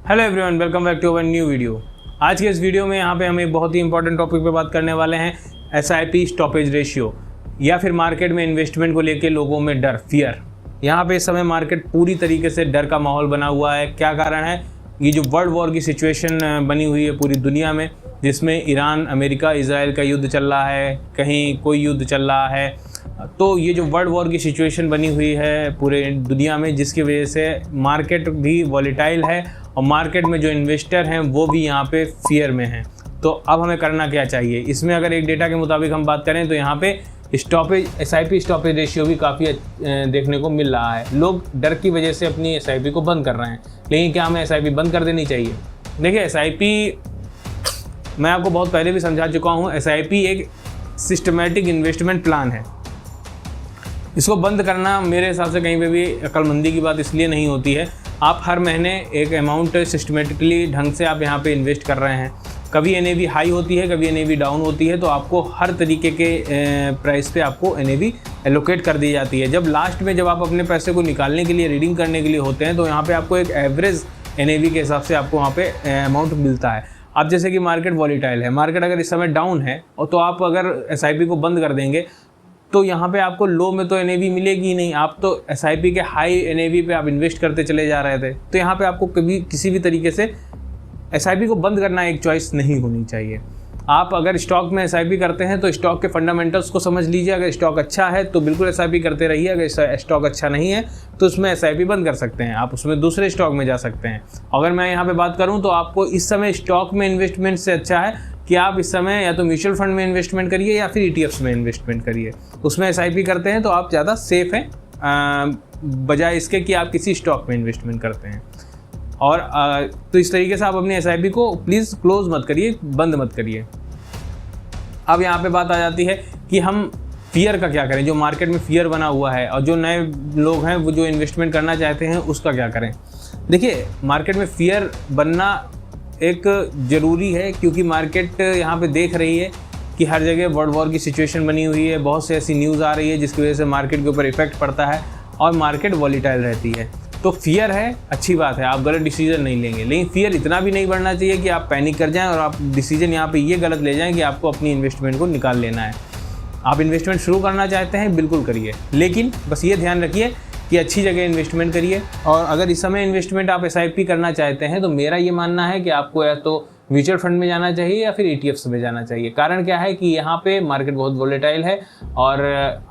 Hello everyone, welcome back to our new video. आज के इस वीडियो में यहाँ पे हम एक बहुत ही इंपॉर्टेंट टॉपिक पे बात करने वाले हैं, SIP स्टॉपेज रेशियो या फिर मार्केट में इन्वेस्टमेंट को लेके लोगों में डर, फियर। यहाँ पे इस समय मार्केट पूरी तरीके से डर का माहौल बना हुआ है। क्या कारण है? ये जो वर्ल्ड वॉर की सिचुएशन बनी हुई है पूरी दुनिया में, जिसमें ईरान, अमेरिका, इजराइल का युद्ध चल रहा है, कहीं कोई युद्ध चल रहा है। तो ये जो वर्ल्ड वॉर की सिचुएशन बनी हुई है पूरे दुनिया में, जिसकी वजह से मार्केट भी वॉलेटाइल है और मार्केट में जो इन्वेस्टर हैं वो भी यहाँ पे फियर में हैं। तो अब हमें करना क्या चाहिए? इसमें अगर एक डेटा के मुताबिक हम बात करें तो यहाँ पे SIP स्टॉपेज रेशियो भी काफ़ी देखने को मिल रहा है। लोग डर की वजह से अपनी SIP को बंद कर रहे हैं, लेकिन क्या हमें SIP बंद कर देनी चाहिए? देखिए, SIP मैं आपको बहुत पहले भी समझा चुका हूँ। SIP एक सिस्टमेटिक इन्वेस्टमेंट प्लान है। इसको बंद करना मेरे हिसाब से कहीं पे भी अक्लमंदी की बात इसलिए नहीं होती है। आप हर महीने एक अमाउंट सिस्टमेटिकली ढंग से आप यहाँ पे इन्वेस्ट कर रहे हैं। कभी NAV हाई होती है, कभी NAV डाउन होती है, तो आपको हर तरीके के प्राइस पे आपको NAV एलोकेट कर दी जाती है। जब लास्ट में जब आप अपने पैसे को निकालने के लिए, रीडिंग करने के लिए होते हैं, तो यहाँ पे आपको एक एवरेज NAV के हिसाब से आपको वहाँ पे अमाउंट मिलता है। अब जैसे कि मार्केट वॉलीटाइल है, मार्केट अगर इस समय डाउन है और तो आप अगर SIP को बंद कर देंगे तो यहाँ पे आपको लो में तो NAV मिलेगी ही नहीं। आप तो SIP के हाई NAV पे आप इन्वेस्ट करते चले जा रहे थे, तो यहाँ पे आपको कभी किसी भी तरीके से SIP को बंद करना एक चॉइस नहीं होनी चाहिए। आप अगर स्टॉक में SIP करते हैं तो स्टॉक के फंडामेंटल्स को समझ लीजिए। अगर स्टॉक अच्छा है तो बिल्कुल SIP करते रहिए। अगर स्टॉक अच्छा नहीं है तो उसमें SIP बंद कर सकते हैं, आप उसमें दूसरे स्टॉक में जा सकते हैं। अगर मैं यहाँ पे बात करूँ तो आपको इस समय स्टॉक में इन्वेस्टमेंट से अच्छा है कि आप इस समय या तो म्यूचुअल फंड में इन्वेस्टमेंट करिए या फिर ETFs में इन्वेस्टमेंट करिए। उसमें SIP करते हैं तो आप ज़्यादा सेफ हैं बजाय इसके कि आप किसी स्टॉक में इन्वेस्टमेंट करते हैं। और तो इस तरीके से आप अपनी SIP को प्लीज़ क्लोज मत करिए, बंद मत करिए। अब यहाँ पे बात आ जाती है कि हम फियर का क्या करें। जो मार्केट में फियर बना हुआ है और जो नए लोग हैं वो जो इन्वेस्टमेंट करना चाहते हैं उसका क्या करें? देखिए, मार्केट में फियर बनना एक ज़रूरी है, क्योंकि मार्केट यहाँ पे देख रही है कि हर जगह वर्ल्ड वॉर की सिचुएशन बनी हुई है। बहुत से ऐसी न्यूज़ आ रही है जिसकी वजह से मार्केट के ऊपर इफेक्ट पड़ता है और मार्केट वॉलीटाइल रहती है। तो फियर है, अच्छी बात है, आप गलत डिसीजन नहीं लेंगे, लेकिन फियर इतना भी नहीं बढ़ना चाहिए कि आप पैनिक कर जाएं और आप डिसीजन यहाँ पे ये गलत ले जाएं कि आपको अपनी इन्वेस्टमेंट को निकाल लेना है। आप इन्वेस्टमेंट शुरू करना चाहते हैं, बिल्कुल करिए, लेकिन बस ये ध्यान रखिए कि अच्छी जगह इन्वेस्टमेंट करिए। और अगर इस समय इन्वेस्टमेंट आप SIP करना चाहते हैं तो मेरा ये मानना है कि आपको या तो म्यूचुअल फंड में जाना चाहिए या फिर ETFs में जाना चाहिए। कारण क्या है कि यहाँ पे मार्केट बहुत वोलेटाइल है और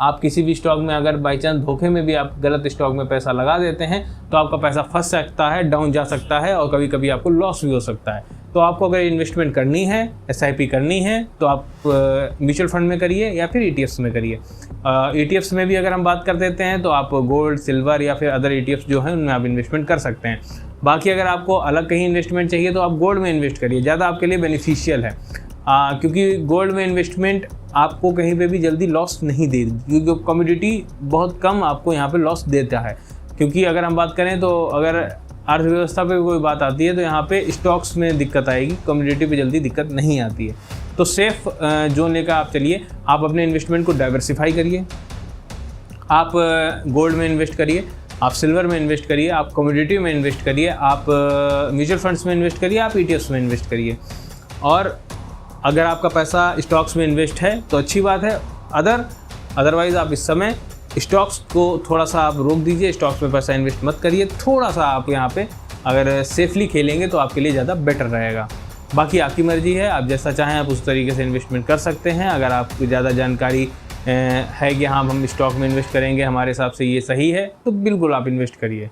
आप किसी भी स्टॉक में अगर बाई चांस धोखे में भी आप गलत स्टॉक में पैसा लगा देते हैं तो आपका पैसा फंस सकता है, डाउन जा सकता है और कभी कभी आपको लॉस भी हो सकता है। तो आपको अगर इन्वेस्टमेंट करनी है, SIP करनी है, तो आप म्यूचुअल फंड में करिए या फिर ETFs में करिए। ETFs में भी अगर हम बात कर देते हैं तो आप गोल्ड, सिल्वर या फिर अदर ETFs जो हैं उनमें आप इन्वेस्टमेंट कर सकते हैं। बाकी अगर आपको अलग कहीं इन्वेस्टमेंट चाहिए तो आप गोल्ड में इन्वेस्ट करिए, ज़्यादा आपके लिए बेनिफिशियल है। क्योंकि गोल्ड में इन्वेस्टमेंट आपको कहीं पे भी जल्दी लॉस नहीं देगी, क्योंकि कमोडिटी बहुत कम आपको यहाँ पे लॉस देता है। क्योंकि अगर हम बात करें तो अगर अर्थव्यवस्था पे कोई बात आती है तो यहाँ पे स्टॉक्स में दिक्कत आएगी, कमोडिटी पे जल्दी दिक्कत नहीं आती है। तो सेफ जोन लेकर आप चलिए। आप अपने इन्वेस्टमेंट को डाइवर्सिफाई करिए। आप गोल्ड में इन्वेस्ट करिए, आप सिल्वर में इन्वेस्ट करिए, आप कमोडिटी में इन्वेस्ट करिए, आप म्यूचुअल फंड्स में इन्वेस्ट करिए, आप ETFs में इन्वेस्ट करिए। और अगर आपका पैसा स्टॉक्स में इन्वेस्ट है तो अच्छी बात है। अदरवाइज़ आप इस समय स्टॉक्स को थोड़ा सा आप रोक दीजिए, स्टॉक्स में पैसा इन्वेस्ट मत करिए। थोड़ा सा आप यहाँ पे अगर सेफली खेलेंगे तो आपके लिए ज़्यादा बेटर रहेगा। बाकी आपकी मर्ज़ी है, आप जैसा चाहें आप उस तरीके से इन्वेस्टमेंट कर सकते हैं। अगर आपको ज़्यादा जानकारी है कि हाँ हम स्टॉक में इन्वेस्ट करेंगे, हमारे हिसाब से ये सही है, तो बिल्कुल आप इन्वेस्ट करिए।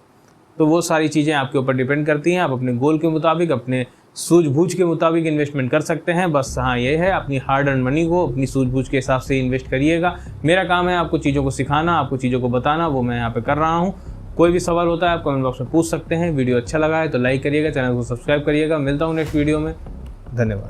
तो वो सारी चीज़ें आपके ऊपर डिपेंड करती हैं। आप अपने गोल के मुताबिक, अपने सूझबूझ के मुताबिक इन्वेस्टमेंट कर सकते हैं। बस हाँ ये है, अपनी हार्ड अर्न मनी को अपनी सूझबूझ के हिसाब से इन्वेस्ट करिएगा। मेरा काम है आपको चीज़ों को सिखाना, आपको चीज़ों को बताना, वो मैं यहाँ पे कर रहा हूँ। कोई भी सवाल होता है आप कमेंट बॉक्स में पूछ सकते हैं। वीडियो अच्छा लगा है तो लाइक करिएगा, चैनल को सब्सक्राइब करिएगा। मिलता हूँ नेक्स्ट वीडियो में। धन्यवाद।